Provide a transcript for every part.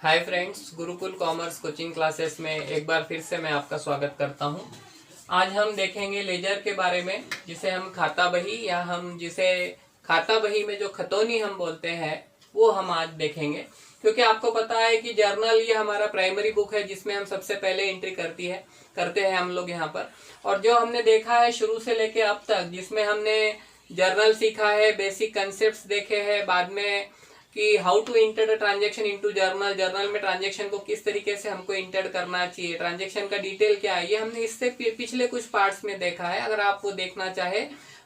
Hi friends, Gurukul commerce coaching classes में एक बार फिर से मैं आपका स्वागत करता हूं। आज हम देखेंगे लेजर के बारे में, जिसे हम खाता बही या हम जिसे खाता बही में जो खतौनी हम बोलते हैं वो हम आज देखेंगे। क्योंकि आपको पता है कि जर्नल ये हमारा प्राइमरी बुक है जिसमें हम सबसे पहले एंट्री करते हैं हम लोग यहाँ पर। और जो हमने देखा है शुरू से लेके अब तक, जिसमें हमने जर्नल सीखा है, बेसिक कंसेप्ट देखे हैं, बाद में कि how to enter the transaction into journal, journal में ट्रांजेक्शन को किस तरीके से हमको इंटर करना चाहिए, ट्रांजेक्शन का डिटेल क्या है, ये हमने इससे पिछले कुछ पार्ट्स में देखा है। अगर आप वो देखना चाहे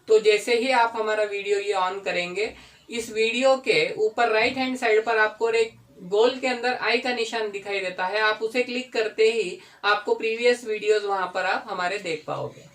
तो जैसे ही आप हमारा वीडियो ये ऑन करेंगे, इस वीडियो के ऊपर राइट हैंड साइड पर आपको एक गोल के अंदर आई का निशान दिखाई देता है। आप उसे क्लिक करते ही आपको प्रीवियस वीडियोस वहां पर आप हमारे देख पाओगे।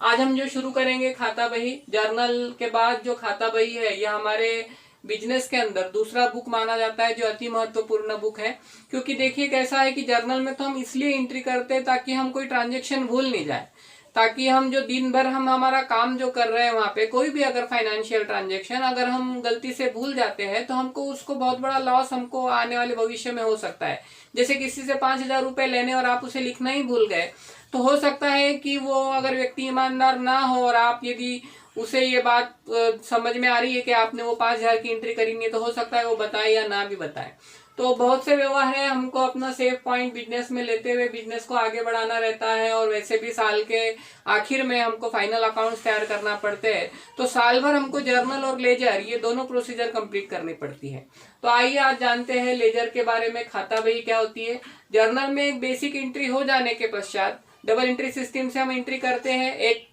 आज हम जो शुरू करेंगे खाता बही, जर्नल के बाद जो खाता बही है यह हमारे बिजनेस के अंदर दूसरा बुक माना जाता है, जो अति महत्वपूर्ण बुक है। क्योंकि देखिए कैसा है कि जर्नल में तो हम इसलिए एंट्री करते हैं ताकि हम कोई ट्रांजेक्शन भूल नहीं जाए, ताकि हम जो दिन भर हम हमारा काम जो कर रहे हैं वहां पे कोई भी अगर फाइनेंशियल ट्रांजेक्शन अगर हम गलती से भूल जाते हैं तो हमको उसको बहुत बड़ा लॉस हमको आने वाले भविष्य में हो सकता है। जैसे किसी से 5,000 रुपए लेने और आप उसे लिखना ही भूल गए तो हो सकता है कि वो अगर व्यक्ति ईमानदार ना हो और आप यदि उसे ये बात समझ में आ रही है कि आपने वो 5,000 की एंट्री करेंगे तो हो सकता है वो बताए या ना भी बताए। तो बहुत से व्यवहार है, हमको अपना सेफ पॉइंट बिजनेस में लेते हुए बिजनेस को आगे बढ़ाना रहता है। और वैसे भी साल के आखिर में हमको फाइनल अकाउंट्स तैयार करना पड़ते हैं, तो साल भर हमको जर्नल और लेजर ये दोनों प्रोसीजर कंप्लीट करनी पड़ती है। तो आइए आज जानते हैं लेजर के बारे में, खाता बही क्या होती है। जर्नल में एक बेसिक एंट्री हो जाने के पश्चात डबल एंट्री सिस्टम से हम एंट्री करते हैं। एक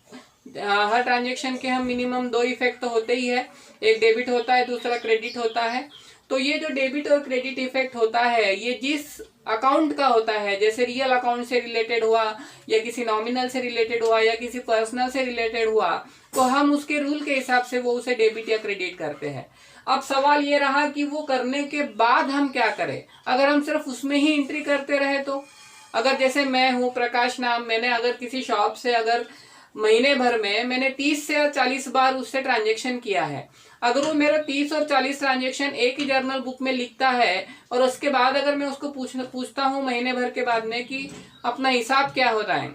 हर ट्रांजेक्शन के हम मिनिमम 2 इफेक्ट तो होते ही है, एक डेबिट होता है, दूसरा क्रेडिट होता है। तो ये जो डेबिट और क्रेडिट इफेक्ट होता है ये जिस अकाउंट का होता है, जैसे रियल अकाउंट से रिलेटेड हुआ या किसी नॉमिनल से रिलेटेड हुआ या किसी पर्सनल से रिलेटेड हुआ, तो हम उसके रूल के हिसाब से वो उसे डेबिट या क्रेडिट करते हैं। अब सवाल ये रहा कि वो करने के बाद हम क्या करें। अगर हम सिर्फ उसमें ही एंट्री करते रहे तो, अगर जैसे मैं हूँ प्रकाश नाम, मैंने अगर किसी शॉप से अगर महीने भर में मैंने 30 से 40 बार उससे ट्रांजेक्शन किया है, अगर वो मेरा 30 और 40 ट्रांजेक्शन एक ही जर्नल बुक में लिखता है और उसके बाद अगर मैं उसको पूछता हूँ महीने भर के बाद में कि अपना हिसाब क्या हो रहा है,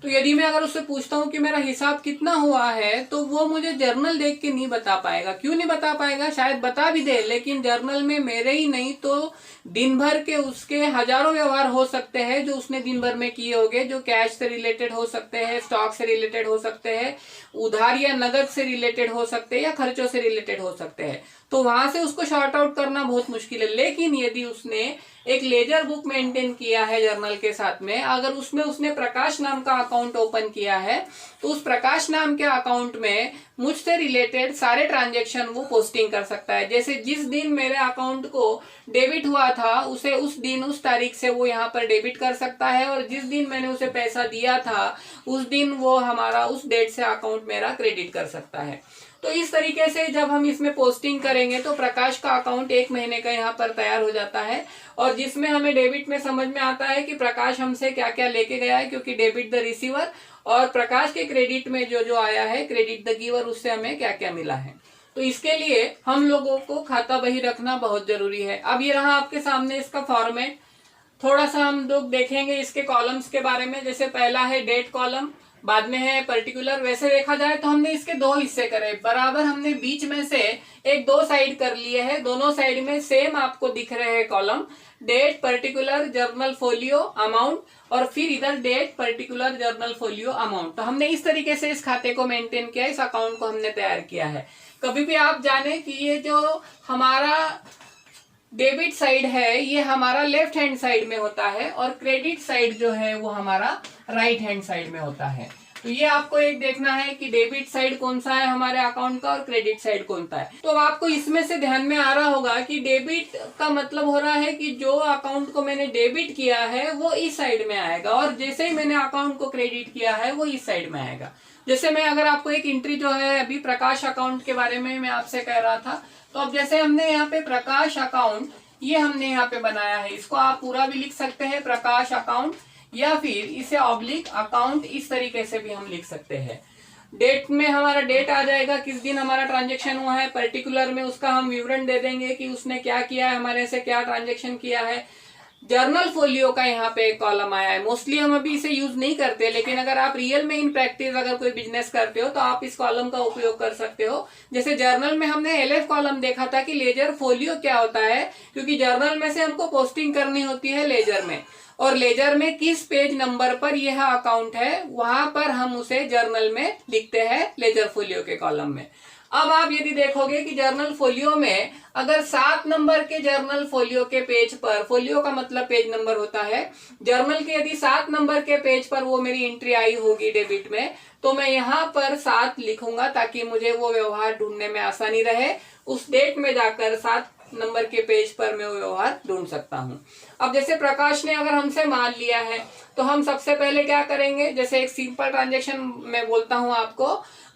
तो यदि मैं अगर उससे पूछता हूँ कि मेरा हिसाब कितना हुआ है तो वो मुझे जर्नल देख के नहीं बता पाएगा। क्यों नहीं बता पाएगा? शायद बता भी दे, लेकिन जर्नल में मेरे ही नहीं तो दिन भर के उसके हजारों व्यवहार हो सकते हैं जो उसने दिन भर में किए होंगे, जो कैश से रिलेटेड हो सकते हैं, स्टॉक से रिलेटेड हो सकते हैं, उधार या नगद से रिलेटेड हो सकते हैं या खर्चों से रिलेटेड हो सकते हैं। तो वहां से उसको शॉर्ट आउट करना बहुत मुश्किल है। लेकिन यदि उसने एक लेजर बुक मेंटेन किया है जर्नल के साथ में, अगर उसमें उसने प्रकाश नाम का अकाउंट ओपन किया है तो उस प्रकाश नाम के अकाउंट में मुझसे रिलेटेड सारे ट्रांजेक्शन वो पोस्टिंग कर सकता है। जैसे जिस दिन मेरे अकाउंट को डेबिट हुआ था उसे उस दिन उस तारीख से वो यहाँ पर डेबिट कर सकता है, और जिस दिन मैंने उसे पैसा दिया था उस दिन वो हमारा उस डेट से अकाउंट मेरा क्रेडिट कर सकता है। तो इस तरीके से जब हम इसमें पोस्टिंग करेंगे तो प्रकाश का अकाउंट 1 महीने का यहाँ पर तैयार हो जाता है, और जिसमें हमें डेबिट में समझ में आता है कि प्रकाश हमसे क्या क्या लेके गया है, क्योंकि डेबिट द रिसीवर, और प्रकाश के क्रेडिट में जो जो आया है क्रेडिट द गिवर, उससे हमें क्या क्या मिला है। तो इसके लिए हम लोगों को खाता बही रखना बहुत जरूरी है। अब ये रहा आपके सामने इसका फॉर्मेट। थोड़ा सा हम लोग देखेंगे इसके कॉलम्स के बारे में। जैसे पहला है डेट कॉलम, बाद में है पर्टिकुलर। वैसे देखा जाए तो हमने इसके 2 हिस्से करे, बराबर हमने बीच में से एक 2 साइड कर लिए हैं, दोनों साइड में सेम आपको दिख रहे हैं column, date particular journal folio amount, और फिर इधर date particular journal folio amount. तो हमने इस तरीके से इस खाते को मेंटेन किया, इस अकाउंट को हमने तैयार किया है। कभी भी आप जाने कि ये जो हमारा डेबिट साइड है ये हमारा लेफ्ट हैंड साइड में होता है और क्रेडिट साइड जो है वो हमारा राइट हैंड साइड में होता है। तो ये आपको एक देखना है कि डेबिट साइड कौन सा है हमारे अकाउंट का और क्रेडिट साइड कौन सा है। तो आपको इसमें से ध्यान में आ रहा होगा कि डेबिट का मतलब हो रहा है कि जो अकाउंट को मैंने डेबिट किया है वो इस साइड में आएगा, और जैसे ही मैंने अकाउंट को क्रेडिट किया है वो इस साइड में आएगा। जैसे मैं अगर आपको एक एंट्री जो है अभी प्रकाश अकाउंट के बारे में मैं आपसे कह रहा था, तो अब जैसे हमने यहाँ पे प्रकाश अकाउंट ये हमने यहाँ पे बनाया है, इसको आप पूरा भी लिख सकते हैं प्रकाश अकाउंट, या फिर इसे ऑब्लिक अकाउंट इस तरीके से भी हम लिख सकते हैं। डेट में हमारा डेट आ जाएगा, किस दिन हमारा ट्रांजेक्शन हुआ है, पर्टिकुलर में उसका हम विवरण दे देंगे कि उसने क्या किया है, हमारे से क्या ट्रांजेक्शन किया है। जर्नल फोलियो का यहाँ पे एक कॉलम आया है। मोस्टली हम अभी इसे यूज नहीं करते, लेकिन अगर आप रियल में इन प्रैक्टिस अगर कोई बिजनेस करते हो तो आप इस कॉलम का उपयोग कर सकते हो। जैसे जर्नल में हमने एलएफ कॉलम देखा था कि लेजर फोलियो क्या होता है, क्योंकि जर्नल में से हमको पोस्टिंग करनी होती है लेजर में, और लेजर में किस पेज नंबर पर यह अकाउंट है वहां पर हम उसे जर्नल में लिखते हैं लेजर फोलियो के कॉलम में। अब आप यदि देखोगे कि जर्नल फोलियो में अगर 7 नंबर के जर्नल फोलियो के पेज पर, फोलियो का मतलब पेज नंबर होता है, जर्नल के यदि 7 नंबर के पेज पर वो मेरी एंट्री आई होगी डेबिट में, तो मैं यहाँ पर 7 लिखूंगा ताकि मुझे वो व्यवहार ढूंढने में आसानी रहे। उस डेट में जाकर 7 नंबर के पेज पर मैं वो व्यवहार ढूंढ सकता हूं। अब जैसे प्रकाश ने अगर हमसे माल लिया है तो हम सबसे पहले क्या करेंगे, जैसे एक सिंपल ट्रांजेक्शन मैं बोलता हूं आपको,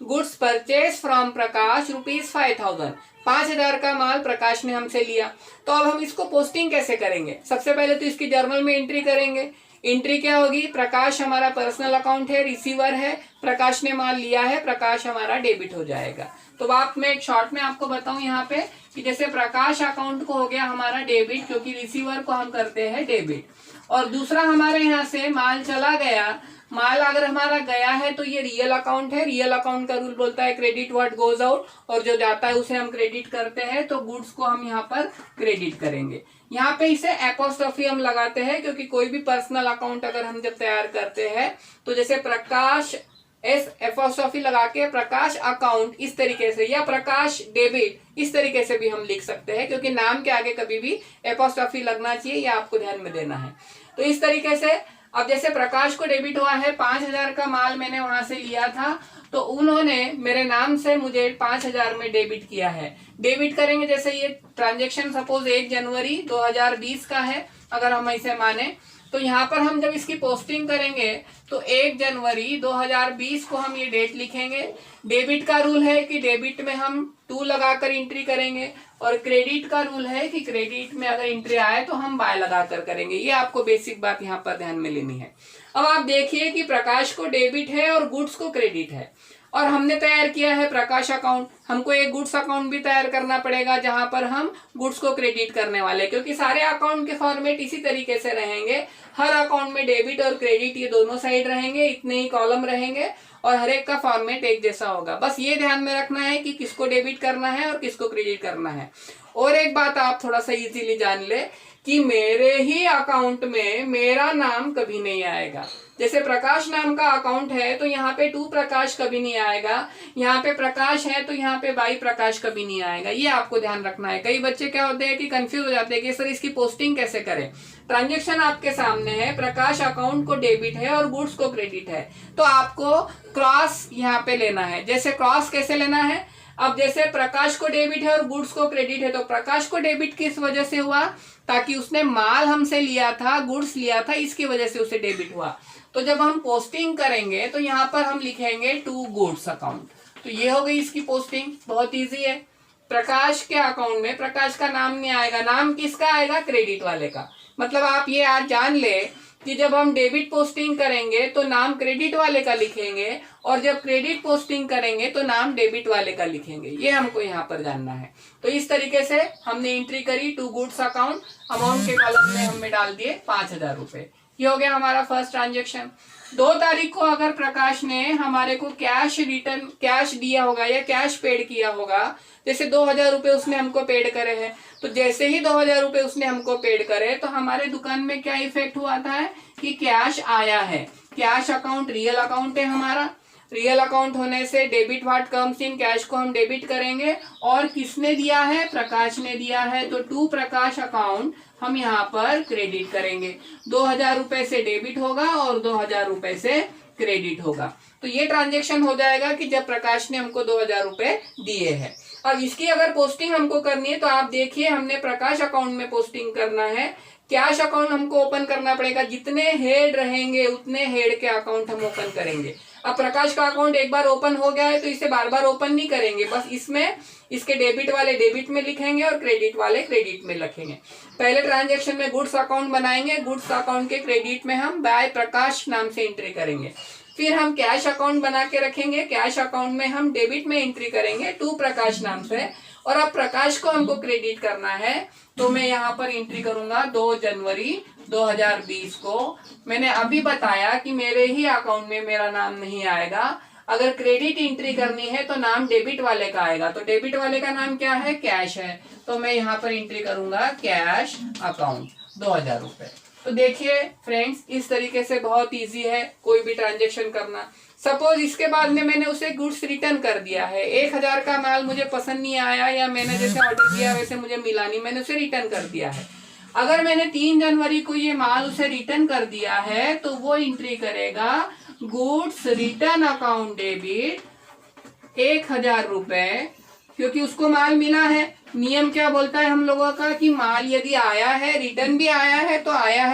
गुड्स परचेज फ्रॉम प्रकाश ₹5000, 5000 का माल प्रकाश ने हमसे लिया। तो अब हम इसको पोस्टिंग कैसे करेंगे, सबसे पहले तो इसकी जर्नल में एंट्री करेंगे। एंट्री क्या होगी, प्रकाश हमारा पर्सनल अकाउंट है, रिसीवर है, प्रकाश ने माल लिया है, प्रकाश हमारा डेबिट हो जाएगा। तो बात मैं एक शॉर्ट में आपको बताऊं यहाँ पे कि जैसे प्रकाश अकाउंट को हो गया हमारा डेबिट, क्योंकि रिसीवर को हम करते हैं डेबिट, और दूसरा हमारे यहाँ से माल चला गया, माल अगर हमारा गया है तो ये रियल अकाउंट है। रियल अकाउंट का रूल बोलता है क्रेडिट व्हाट गोज आउट, और जो जाता है उसे हम क्रेडिट करते हैं, तो गुड्स को हम यहाँ पर क्रेडिट करेंगे। यहाँ पे इसे एपोस्ट्रोफी हम लगाते हैं, क्योंकि कोई भी पर्सनल अकाउंट अगर हम जब तैयार करते हैं तो जैसे प्रकाश एस एपोस्ट्रोफी लगा के प्रकाश अकाउंट इस तरीके से, या प्रकाश डेबिट इस तरीके से भी हम लिख सकते हैं, क्योंकि नाम के आगे कभी भी एपोस्ट्रोफी लगना चाहिए, या आपको ध्यान में देना है। तो इस तरीके से अब जैसे प्रकाश को डेबिट हुआ है, 5000 का माल मैंने वहां से लिया था, तो उन्होंने मेरे नाम से मुझे 5000 में डेबिट किया है। डेबिट करेंगे, जैसे ये ट्रांजेक्शन सपोज 1 जनवरी 2020 का है अगर हम इसे माने, तो यहाँ पर हम जब इसकी पोस्टिंग करेंगे तो 1 जनवरी 2020 को हम ये डेट लिखेंगे। डेबिट का रूल है कि डेबिट में हम 2 लगाकर एंट्री करेंगे, और क्रेडिट का रूल है कि क्रेडिट में अगर एंट्री आए तो हम बाय लगाकर करेंगे। ये आपको बेसिक बात यहाँ पर ध्यान में लेनी है। अब आप देखिए कि प्रकाश को डेबिट है और गुड्स को क्रेडिट है, और हमने तैयार किया है प्रकाश अकाउंट। हमको एक गुड्स अकाउंट भी तैयार करना पड़ेगा जहां पर हम गुड्स को क्रेडिट करने वाले, क्योंकि सारे अकाउंट के फॉर्मेट इसी तरीके से रहेंगे। हर अकाउंट में डेबिट और क्रेडिट ये दोनों साइड रहेंगे, इतने ही कॉलम रहेंगे, और हर एक का फॉर्मेट एक जैसा होगा। बस ये ध्यान में रखना है कि किसको डेबिट करना है और किसको क्रेडिट करना है। और एक बात आप थोड़ा सा इजीली जान ले कि मेरे ही अकाउंट में मेरा नाम कभी नहीं आएगा। जैसे प्रकाश नाम का अकाउंट है तो यहाँ पे 2 प्रकाश कभी नहीं आएगा, यहाँ पे प्रकाश है तो यहाँ पे बाई प्रकाश कभी नहीं आएगा। ये आपको ध्यान रखना है। कई बच्चे क्या होते हैं कि कंफ्यूज हो जाते हैं कि सर इसकी पोस्टिंग कैसे करें। ट्रांजेक्शन आपके सामने है, प्रकाश अकाउंट को डेबिट है और गुड्स को क्रेडिट है, तो आपको क्रॉस यहाँ पे लेना है। जैसे क्रॉस कैसे लेना है, अब जैसे प्रकाश को डेबिट है और गुड्स को क्रेडिट है, तो प्रकाश को डेबिट किस वजह से हुआ, ताकि उसने माल हमसे लिया था, गुड्स लिया था, इसकी वजह से उसे डेबिट हुआ। तो जब हम पोस्टिंग करेंगे तो यहाँ पर हम लिखेंगे टू गुड्स अकाउंट, तो ये हो गई इसकी पोस्टिंग। बहुत इजी है। प्रकाश के अकाउंट में प्रकाश का नाम नहीं आएगा, नाम किसका आएगा, क्रेडिट वाले का। मतलब आप ये आज जान ले कि जब हम डेबिट पोस्टिंग करेंगे तो नाम क्रेडिट वाले का लिखेंगे, और जब क्रेडिट पोस्टिंग करेंगे तो नाम डेबिट वाले का लिखेंगे। ये हमको यहाँ पर जानना है। तो इस तरीके से हमने एंट्री करी टू गुड्स अकाउंट, अमाउंट के कॉलम में हमने डाल दिए 5000 रुपए। ये हो गया हमारा फर्स्ट ट्रांजेक्शन। 2 तारीख को अगर प्रकाश ने हमारे को कैश दिया होगा या कैश पेड किया होगा, जैसे 2000 रुपए उसने हमको पेड करे हैं, तो जैसे ही 2000 रुपए उसने हमको पेड करे तो हमारे दुकान में क्या इफेक्ट हुआ था कि कैश आया है। कैश अकाउंट रियल अकाउंट है हमारा, रियल अकाउंट होने से debit what comes in, cash को हम डेबिट करेंगे, और किसने दिया है, प्रकाश ने दिया है, तो टू प्रकाश अकाउंट हम यहाँ पर क्रेडिट करेंगे। 2000 रुपए से डेबिट होगा और 2000 रुपए से क्रेडिट होगा। तो ये ट्रांजेक्शन हो जाएगा कि जब प्रकाश ने हमको 2000 रुपए दिए हैं। अब इसकी अगर पोस्टिंग हमको करनी है तो आप देखिए, हमने प्रकाश अकाउंट में पोस्टिंग करना है, कैश अकाउंट हमको ओपन करना पड़ेगा। जितने हेड रहेंगे उतने हेड के अकाउंट हम ओपन करेंगे। अब प्रकाश का अकाउंट एक बार ओपन हो गया है तो इसे बार बार ओपन नहीं करेंगे, बस इसमें इसके डेबिट वाले डेबिट में लिखेंगे और क्रेडिट वाले क्रेडिट में लिखेंगे। पहले ट्रांजेक्शन में गुड्स अकाउंट बनाएंगे, गुड्स अकाउंट के क्रेडिट में हम बाय प्रकाश नाम से एंट्री करेंगे। फिर हम कैश अकाउंट बना के रखेंगे। कैश अकाउंट में हम डेबिट में एंट्री करेंगे टू प्रकाश नाम से, और अब प्रकाश को हमको क्रेडिट करना है तो मैं यहाँ पर एंट्री करूंगा 2 जनवरी 2020 को। मैंने अभी बताया कि मेरे ही अकाउंट में मेरा नाम नहीं आएगा। अगर क्रेडिट एंट्री करनी है तो नाम डेबिट वाले का आएगा। तो डेबिट वाले का नाम क्या है? कैश है। तो मैं यहाँ पर एंट्री करूंगा कैश अकाउंट 2000 रुपए। तो देखिए फ्रेंड्स, इस तरीके से बहुत इजी है कोई भी ट्रांजेक्शन करना। सपोज इसके बाद में मैंने उसे गुड्स रिटर्न कर दिया है, 1000 का माल मुझे पसंद नहीं आया, या मैंने जैसे ऑर्डर किया वैसे मुझे मिला नहीं, मैंने उसे रिटर्न कर दिया है। अगर मैंने 3 जनवरी को ये माल उसे रिटर्न कर दिया है तो वो एंट्री करेगा गुड्स रिटर्न अकाउंट डेबिट 1000 रुपए, क्योंकि उसको माल मिला है। नियम क्या बोलता है हम लोगों का कि माल यदि आया है, रिटर्न भी आया है तो आया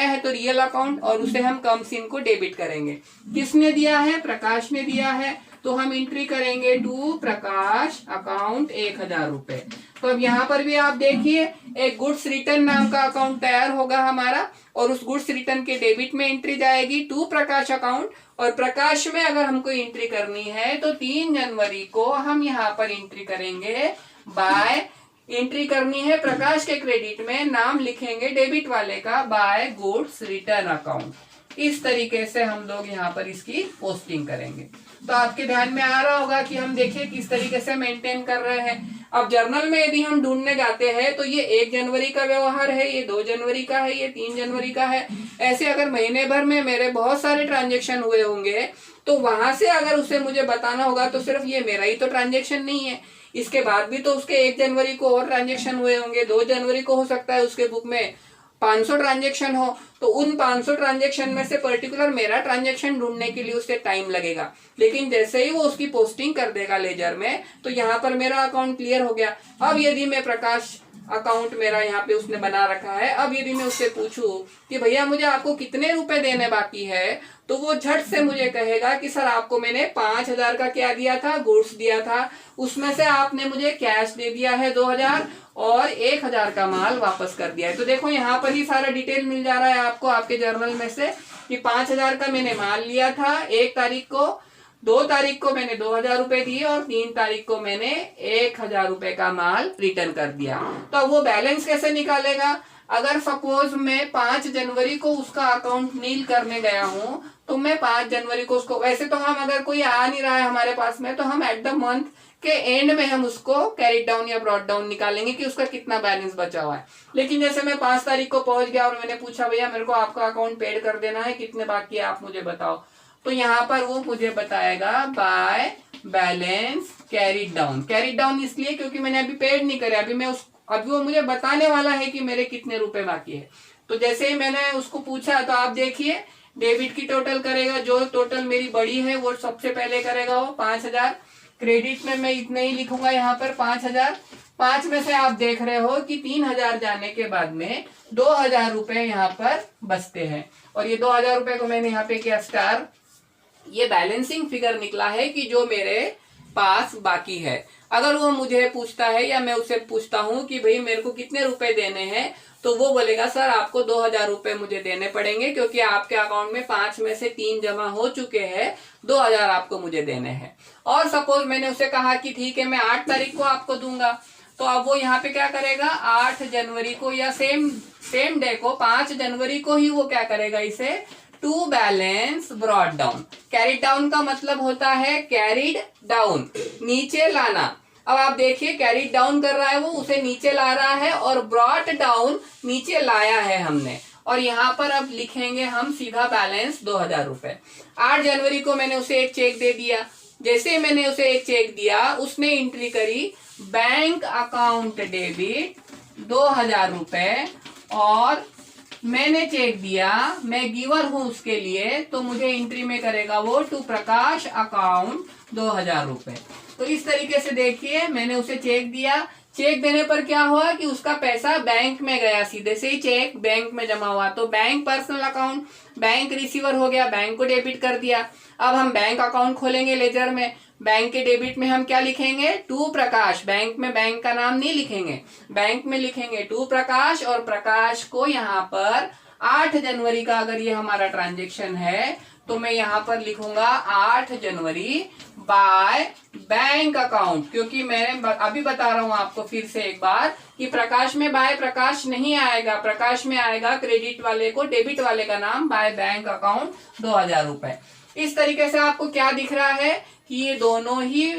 है तो रियल अकाउंट, और उसे हम कम सिन को डेबिट करेंगे। किसने दिया है? प्रकाश ने दिया है। तो हम एंट्री करेंगे टू प्रकाश अकाउंट 1000 रुपए। तो अब यहाँ पर भी आप देखिए एक गुड्स रिटर्न नाम का अकाउंट तैयार होगा हमारा, और उस गुड्स रिटर्न के डेबिट में एंट्री जाएगी टू प्रकाश अकाउंट, और प्रकाश में अगर हमको एंट्री करनी है तो 3 जनवरी को हम यहाँ पर एंट्री करेंगे बाय, एंट्री करनी है प्रकाश के क्रेडिट में, नाम लिखेंगे डेबिट वाले का बाय गुड्स रिटर्न अकाउंट। इस तरीके से हम लोग यहाँ पर इसकी पोस्टिंग करेंगे। तो आपके ध्यान में आ रहा होगा कि हम देखिए किस तरीके से मेंटेन कर रहे हैं। अब जर्नल में यदि हम ढूंढने जाते हैं तो ये 1 जनवरी का व्यवहार है, ये 2 जनवरी का है, ये 3 जनवरी का है। ऐसे अगर महीने भर में मेरे बहुत सारे ट्रांजेक्शन हुए होंगे तो वहां से अगर उसे मुझे बताना होगा तो सिर्फ ये मेरा ही तो ट्रांजेक्शन नहीं है, इसके बाद भी तो उसके 1 जनवरी को और ट्रांजेक्शन हुए होंगे, 2 जनवरी को हो सकता है उसके बुक में 500 ट्रांजेक्शन हो, तो उन 500 ट्रांजेक्शन में से पर्टिकुलर मेरा ट्रांजेक्शन ढूंढने के लिए उससे टाइम लगेगा। लेकिन जैसे ही वो उसकी पोस्टिंग कर देगा लेजर में तो यहाँ पर मेरा अकाउंट क्लियर हो गया। अब यदि मैं प्रकाश अकाउंट मेरा यहाँ पे उसने बना रखा है, अब यदि मैं उससे पूछूं कि भैया मुझे आपको कितने रुपए देने बाकी है, तो वो झट से मुझे कहेगा कि सर आपको मैंने 5000 का क्या दिया था? गुड्स दिया था, उसमें से आपने मुझे कैश दे दिया है 2000 और 1000 का माल वापस कर दिया है। तो देखो यहाँ पर ही सारा डिटेल मिल जा रहा है आपको आपके जर्नल में से कि 5000 का मैंने माल लिया था 1 तारीख को, 2 तारीख को मैंने 2000 रुपए दिए और 3 तारीख को मैंने 1000 रुपए का माल रिटर्न कर दिया। तो अब वो बैलेंस कैसे निकालेगा? अगर सपोज मैं 5 जनवरी को उसका अकाउंट नील करने गया हूं तो मैं 5 जनवरी को उसको, वैसे तो हम अगर कोई आ नहीं रहा है हमारे पास में तो हम एट द मंथ के एंड में हम उसको कैरी डाउन या ब्रॉट डाउन निकालेंगे कि उसका कितना बैलेंस बचा हुआ है। लेकिन जैसे मैं 5 तारीख को पहुंच गया और मैंने पूछा भैया मेरे को आपका अकाउंट पेड कर देना है, कितने बाकी है आप मुझे बताओ, तो यहाँ पर वो मुझे बताएगा by balance carry down. Carry down इसलिए क्योंकि मैंने अभी पेड नहीं करे, अभी वो मुझे बताने वाला है कि मेरे कितने रुपए बाकी है। तो जैसे ही मैंने उसको पूछा तो आप देखिए डेबिट की टोटल करेगा, जो टोटल मेरी बड़ी है वो सबसे पहले करेगा वो 5000। क्रेडिट में मैं इतना ही लिखूंगा यहाँ पर 5000। 5 में से आप देख रहे हो कि 3000 जाने के बाद में 2000 रुपए यहाँ पर बचते हैं, और ये 2000 रुपए को मैंने यहाँ पे किया स्टार। ये बैलेंसिंग फिगर निकला है कि जो मेरे पास बाकी है। अगर वो मुझे पूछता है या मैं उससे पूछता हूँ कि भाई मेरे को कितने रुपए देने हैं, तो वो बोलेगा सर आपको 2000 रुपए मुझे देने पड़ेंगे क्योंकि आपके अकाउंट में 5 में से 3 जमा हो चुके हैं, 2000 आपको मुझे देने हैं। और सपोज मैंने उसे कहा कि ठीक है मैं 8 तारीख को आपको दूंगा, तो अब वो यहाँ पे क्या करेगा 8 जनवरी को या सेम डे को 5 जनवरी को ही वो क्या करेगा इसे to balance brought down. Carried down का मतलब होता है कैरिड डाउन, नीचे लाना। अब आप देखिए कैरिड डाउन कर रहा है वो, उसे नीचे ला रहा है, और ब्रॉट डाउन नीचे लाया है हमने। और यहाँ पर अब लिखेंगे हम सीधा बैलेंस 2000 रुपए। 8 जनवरी को मैंने उसे एक चेक दे दिया। जैसे मैंने उसे एक चेक दिया उसने एंट्री करी बैंक अकाउंट डेबिट 2000 रुपए, और मैंने चेक दिया, मैं गिवर हूं उसके लिए, तो मुझे एंट्री में करेगा वो टू प्रकाश अकाउंट 2000 रुपए। तो इस तरीके से देखिए मैंने उसे चेक दिया, चेक देने पर क्या हुआ कि उसका पैसा बैंक में गया, सीधे से ही चेक बैंक में जमा हुआ, तो bank personal account, bank receiver हो गया, बैंक को डेबिट कर दिया। अब हम बैंक अकाउंट खोलेंगे लेजर में, बैंक के डेबिट में हम क्या लिखेंगे टू प्रकाश, बैंक में बैंक का नाम नहीं लिखेंगे, बैंक में लिखेंगे टू प्रकाश, और प्रकाश को यहाँ पर 8 जनवरी का अगर ये हमारा ट्रांजेक्शन है तो मैं यहाँ पर लिखूंगा 8 जनवरी बाय बैंक अकाउंट, क्योंकि मैं अभी बता रहा हूं आपको फिर से एक बार कि प्रकाश में बाय प्रकाश नहीं आएगा, प्रकाश में आएगा क्रेडिट वाले को, डेबिट वाले का नाम बाय बैंक अकाउंट 2000 रुपए। इस तरीके से आपको क्या दिख रहा है कि ये दोनों ही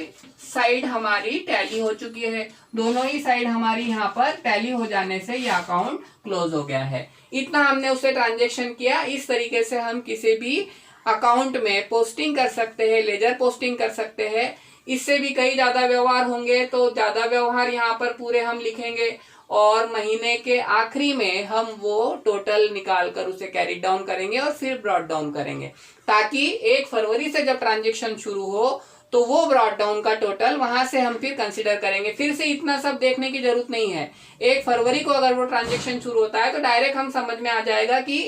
साइड हमारी टैली हो चुकी है, दोनों ही साइड हमारी यहाँ पर टैली हो जाने से ये अकाउंट क्लोज हो गया है। इतना हमने उससे ट्रांजेक्शन किया। इस तरीके से हम किसी भी अकाउंट में पोस्टिंग कर सकते हैं, लेजर पोस्टिंग कर सकते हैं। इससे भी कई ज्यादा व्यवहार होंगे तो ज्यादा व्यवहार यहाँ पर पूरे हम लिखेंगे और महीने के आखिरी में हम वो टोटल निकाल कर उसे कैरी डाउन करेंगे और फिर ब्रॉट डाउन करेंगे, ताकि 1 फरवरी से जब ट्रांजेक्शन शुरू हो तो वो ब्रॉट डाउन का टोटल वहां से हम फिर कंसीडर करेंगे। फिर से इतना सब देखने की जरूरत नहीं है। 1 फरवरी को अगर वो ट्रांजेक्शन शुरू होता है तो डायरेक्ट हम समझ में आ जाएगा कि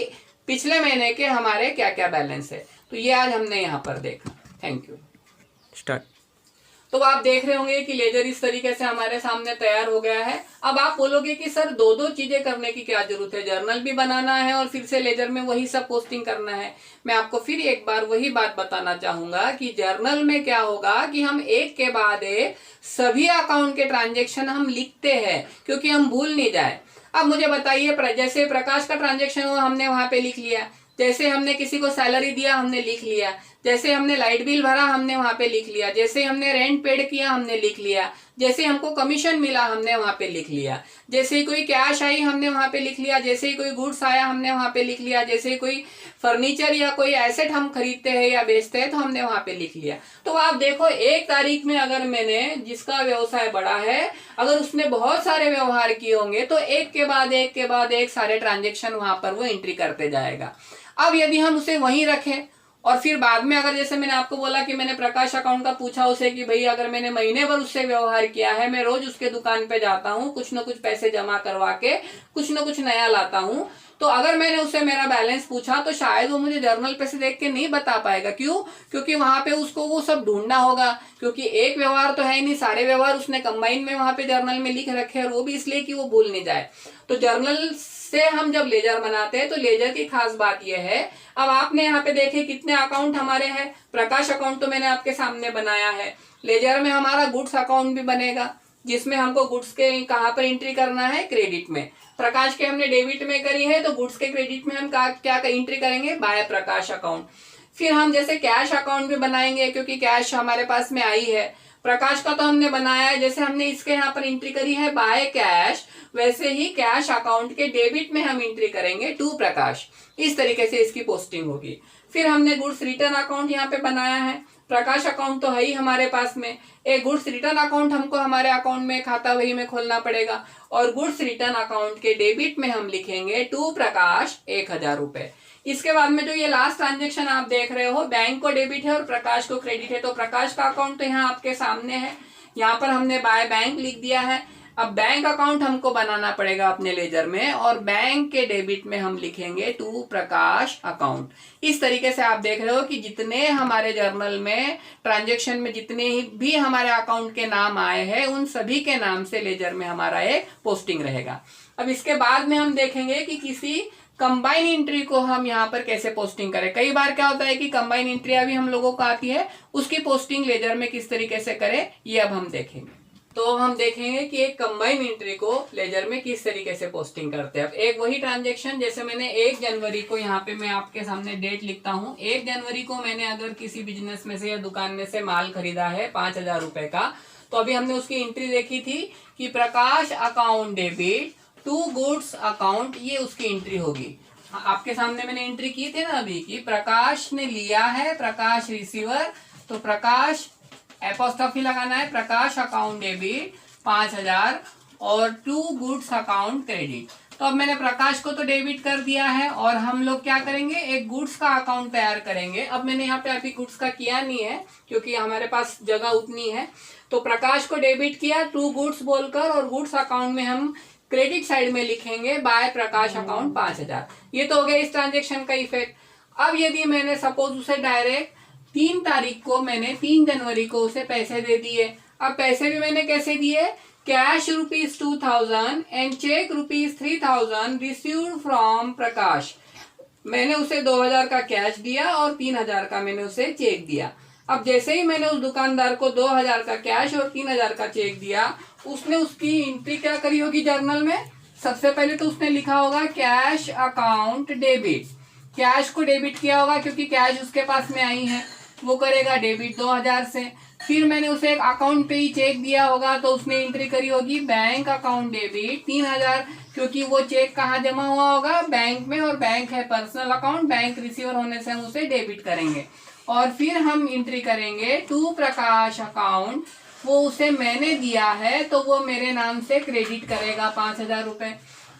पिछले महीने के हमारे क्या क्या बैलेंस है। तो ये आज हमने यहाँ पर देखा। Thank you. स्टार्ट। तो आप देख रहे होंगे कि लेजर इस तरीके से हमारे सामने तैयार हो गया है। अब आप बोलोगे कि सर दो चीजें करने की क्या जरूरत है, जर्नल भी बनाना है और फिर से लेजर में वही सब पोस्टिंग करना है। मैं आपको फिर एक बार वही बात बताना चाहूंगा कि जर्नल में क्या होगा कि हम एक के बाद एक सभी अकाउंट के ट्रांजेक्शन हम लिखते हैं, क्योंकि हम भूल नहीं जाए। अब मुझे बताइए, जैसे प्रकाश का ट्रांजेक्शन हुआ हमने वहां पे लिख लिया, जैसे हमने किसी को सैलरी दिया हमने लिख लिया, जैसे हमने लाइट बिल भरा हमने वहां पे लिख लिया, जैसे हमने रेंट पेड किया हमने लिख लिया, जैसे हमको कमीशन मिला हमने वहां पे लिख लिया, जैसे ही कोई कैश आई हमने वहां पे लिख लिया, जैसे ही कोई गुड्स आया हमने वहां पे लिख लिया, जैसे ही कोई फर्नीचर या कोई एसेट हम खरीदते हैं या बेचते हैं तो हमने वहां पे लिख लिया। तो आप देखो 1 तारीख में अगर मैंने, जिसका व्यवसाय बड़ा है, अगर उसने बहुत सारे व्यवहार किए होंगे तो एक के बाद एक सारे ट्रांजेक्शन वहां पर वो एंट्री करते जाएगा। अब यदि हम उसे वहीं रखें और फिर बाद में अगर, जैसे मैंने आपको बोला कि मैंने प्रकाश अकाउंट का पूछा उसे कि भाई अगर मैंने महीने भर उससे व्यवहार किया है, मैं रोज उसके दुकान पे जाता हूँ, कुछ न कुछ पैसे जमा करवा के कुछ न कुछ नया लाता हूँ, तो अगर मैंने उससे मेरा बैलेंस पूछा तो शायद वो मुझे जर्नल पे से देख के नहीं बता पाएगा। क्यों? क्योंकि वहां पे उसको वो सब ढूंढना होगा, क्योंकि एक व्यवहार तो है नहीं, सारे व्यवहार उसने कंबाइन में वहां पे जर्नल में लिख रखे हैं, और वो भी इसलिए कि वो भूल नहीं जाए। तो जर्नल से हम जब लेजर बनाते हैं तो लेजर की खास बात यह है, अब आपने यहाँ पे देखे कितने अकाउंट हमारे हैं। प्रकाश अकाउंट तो मैंने आपके सामने बनाया है। लेजर में हमारा गुड्स अकाउंट भी बनेगा, जिसमें हमको गुड्स के कहाँ पर एंट्री करना है, क्रेडिट में। प्रकाश के हमने डेबिट में करी है तो गुड्स के क्रेडिट में हम क्या एंट्री करेंगे, बाय प्रकाश अकाउंट। फिर हम जैसे कैश अकाउंट भी बनाएंगे, क्योंकि कैश हमारे पास में आई है। प्रकाश का तो हमने बनाया है, जैसे हमने इसके यहाँ पर एंट्री करी है बाय कैश, वैसे ही कैश अकाउंट के डेबिट में हम एंट्री करेंगे टू प्रकाश। इस तरीके से इसकी पोस्टिंग होगी। फिर हमने गुड्स रिटर्न अकाउंट यहाँ पे बनाया है। प्रकाश अकाउंट तो है ही हमारे पास में, एक गुड्स रिटर्न अकाउंट हमको हमारे अकाउंट में खाता वही में खोलना पड़ेगा, और गुड्स रिटर्न अकाउंट के डेबिट में हम लिखेंगे टू प्रकाश 1000 रुपए। इसके बाद में जो ये लास्ट ट्रांजेक्शन आप देख रहे हो, बैंक को डेबिट है और प्रकाश को क्रेडिट है, तो प्रकाश का अकाउंट तो यहाँ आपके सामने है, यहाँ पर हमने बाय बैंक लिख दिया है। अब बैंक अकाउंट हमको बनाना पड़ेगा अपने लेजर में, और बैंक के डेबिट में हम लिखेंगे टू प्रकाश अकाउंट। इस तरीके से आप देख रहे हो कि जितने हमारे जर्नल में ट्रांजैक्शन में जितने भी हमारे अकाउंट के नाम आए हैं, उन सभी के नाम से लेजर में हमारा एक पोस्टिंग रहेगा। अब इसके बाद में हम देखेंगे कि किसी कंबाइन एंट्री को हम यहाँ पर कैसे पोस्टिंग करें। कई बार क्या होता है कि कंबाइन एंट्री अभी हम लोगों को आती है, उसकी पोस्टिंग लेजर में किस तरीके से करें ये अब हम देखेंगे। तो हम देखेंगे कि एक कंबाइन एंट्री को लेजर में किस तरीके से पोस्टिंग करते हैं। अब एक वही ट्रांजैक्शन, जैसे मैंने 1 जनवरी को यहाँ पे मैं आपके सामने डेट लिखता हूँ। 1 जनवरी को मैंने अगर किसी बिजनेस में से या दुकान में से माल खरीदा है 5000 रुपए का, तो अभी हमने उसकी एंट्री देखी थी कि Prakash account debit to goods account, ये उसकी एंट्री होगी। आपके सामने मैंने एंट्री की थी ना अभी कि प्रकाश ने लिया है, प्रकाश रिसीवर, तो प्रकाश एपोस्ट्रोफी लगाना है, प्रकाश अकाउंट डेबिट 5000 और टू गुड्स अकाउंट क्रेडिट। तो अब मैंने प्रकाश को तो डेबिट कर दिया है, और हम लोग क्या करेंगे, एक गुड्स का अकाउंट तैयार करेंगे। अब मैंने यहाँ पे अभी गुड्स का किया नहीं है क्योंकि हमारे पास जगह उतनी है। तो प्रकाश को डेबिट किया टू गुड्स बोलकर, और गुड्स अकाउंट में हम क्रेडिट साइड में लिखेंगे बाय प्रकाश अकाउंट 5000। ये तो हो गया इस ट्रांजेक्शन का इफेक्ट। अब यदि मैंने सपोज उसे डायरेक्ट 3 तारीख को, मैंने 3 जनवरी को उसे पैसे दे दिए। अब पैसे भी मैंने कैसे दिए, cash ₹2000 and cheque ₹3000 received from Prakash. मैंने उसे 2000 का कैश दिया और 3000 का मैंने उसे चेक दिया। अब जैसे ही मैंने उस दुकानदार को 2000 का कैश और 3000 का चेक दिया, उसने उसकी एंट्री क्या करी होगी जर्नल में? सबसे पहले तो उसने लिखा होगा कैश अकाउंट डेबिट, कैश को डेबिट किया होगा क्योंकि कैश उसके पास में आई है, वो करेगा डेबिट 2000 से। फिर मैंने उसे एक अकाउंट पे ही चेक दिया होगा तो उसने एंट्री करी होगी बैंक अकाउंट डेबिट 3000, क्योंकि वो चेक कहाँ जमा हुआ होगा? बैंक में, और बैंक है पर्सनल अकाउंट, बैंक रिसीवर होने से हम उसे डेबिट करेंगे। और फिर हम एंट्री करेंगे टू प्रकाश अकाउंट, वो उसे मैंने दिया है तो वो मेरे नाम से क्रेडिट करेगा 5000 रुपए।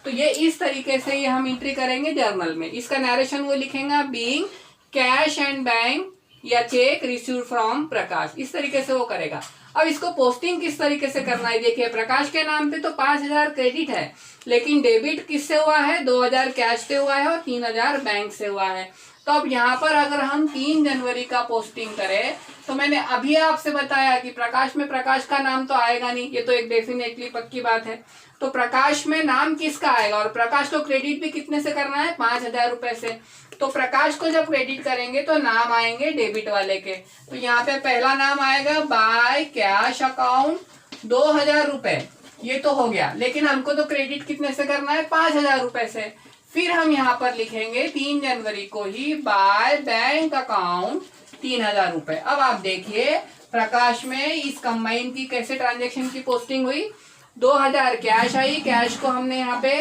तो ये इस तरीके से ये हम एंट्री करेंगे जर्नल में। इसका नरेशन वो लिखेगा बीइंग कैश एंड बैंक या चेक रिसीव्ड फ्रॉम प्रकाश, इस तरीके से वो करेगा। अब इसको पोस्टिंग किस तरीके से करना है? देखिए, प्रकाश के नाम पे तो 5000 क्रेडिट है, लेकिन डेबिट किससे हुआ है? 2000 कैश से हुआ है और 3000 बैंक से हुआ है। तो अब यहाँ पर अगर हम 3 जनवरी का पोस्टिंग करें तो मैंने अभी आपसे बताया कि प्रकाश में प्रकाश का नाम तो आएगा नहीं, ये तो एक डेफिनेटली पक्की बात है। तो प्रकाश में नाम किसका आएगा? और प्रकाश को क्रेडिट भी कितने से करना है? 5000 रुपए से। तो प्रकाश को जब क्रेडिट करेंगे तो नाम आएंगे डेबिट वाले के। तो यहाँ पे पहला नाम आएगा बाय कैश अकाउंट 2000 रुपए, ये तो हो गया, लेकिन हमको तो क्रेडिट कितने से करना है? 5000 रुपए से। फिर हम यहाँ पर लिखेंगे 3 जनवरी को ही बाय बैंक अकाउंट 3000 रुपए। अब आप देखिए प्रकाश में इस कंबाइन की कैसे ट्रांजेक्शन की पोस्टिंग हुई। 2000 कैश आई, कैश को हमने यहाँ पे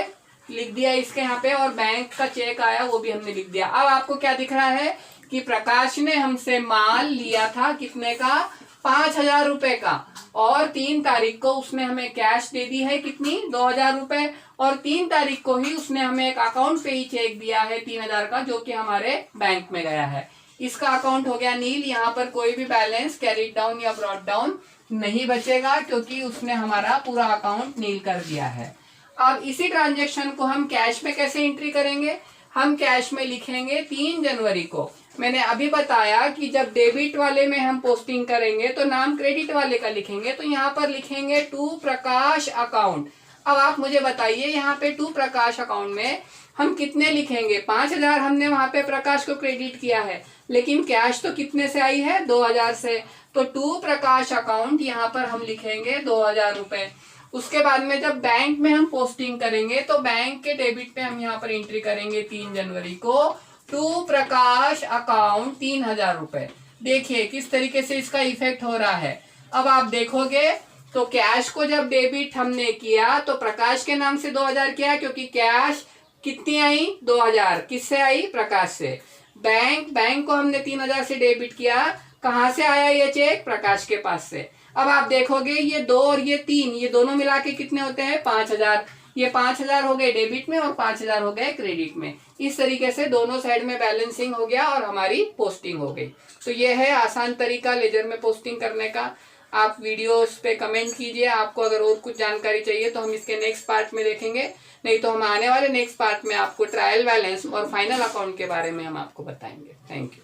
लिख दिया इसके यहाँ पे, और बैंक का चेक आया वो भी हमने लिख दिया। अब आपको क्या दिख रहा है कि प्रकाश ने हमसे माल लिया था कितने का? 5000 रुपए का, और 3 तारीख को उसने हमें कैश दे दी है कितनी? 2000 रुपए, और 3 तारीख को ही उसने हमें एक अकाउंट पे ही चेक दिया है 3000 का, जो कि हमारे बैंक में गया है। इसका अकाउंट हो गया नील, यहाँ पर कोई भी बैलेंस कैरिड डाउन या ब्रॉट डाउन नहीं बचेगा, क्योंकि उसने हमारा पूरा अकाउंट नील कर दिया है। अब इसी ट्रांजेक्शन को हम कैश में कैसे एंट्री करेंगे? हम कैश में लिखेंगे 3 जनवरी को। मैंने अभी बताया कि जब डेबिट वाले में हम पोस्टिंग करेंगे तो नाम क्रेडिट वाले का लिखेंगे, तो यहाँ पर लिखेंगे टू प्रकाश अकाउंट। अब आप मुझे बताइए यहाँ पे टू प्रकाश अकाउंट में हम कितने लिखेंगे? 5000 हमने वहां पे प्रकाश को क्रेडिट किया है, लेकिन कैश तो कितने से आई है? 2000 से। तो टू प्रकाश अकाउंट यहाँ पर हम लिखेंगे 2000 रुपए। उसके बाद में जब बैंक में हम पोस्टिंग करेंगे तो बैंक के डेबिट पे हम यहाँ पर एंट्री करेंगे 3 जनवरी को टू प्रकाश अकाउंट 3000 रुपए। देखिए किस तरीके से इसका इफेक्ट हो रहा है। अब आप देखोगे तो कैश को जब डेबिट हमने किया तो प्रकाश के नाम से 2000 किया, क्योंकि कैश कितनी आई? 2000। किससे आई? प्रकाश से। बैंक को हमने 3000 से डेबिट किया। कहाँ से आया ये चेक? प्रकाश के पास से। अब आप देखोगे ये 2 और ये 3, ये दोनों मिला के कितने होते हैं? 5000। ये 5000 हो गए डेबिट में और 5000 हो गए क्रेडिट में। इस तरीके से दोनों साइड में बैलेंसिंग हो गया और हमारी पोस्टिंग हो गई। तो ये है आसान तरीका लेजर में पोस्टिंग करने का। आप वीडियोस पे कमेंट कीजिए, आपको अगर और कुछ जानकारी चाहिए तो हम इसके नेक्स्ट पार्ट में देखेंगे, नहीं तो हम आने वाले नेक्स्ट पार्ट में आपको ट्रायल बैलेंस और फाइनल अकाउंट के बारे में हम आपको बताएंगे। Thank you.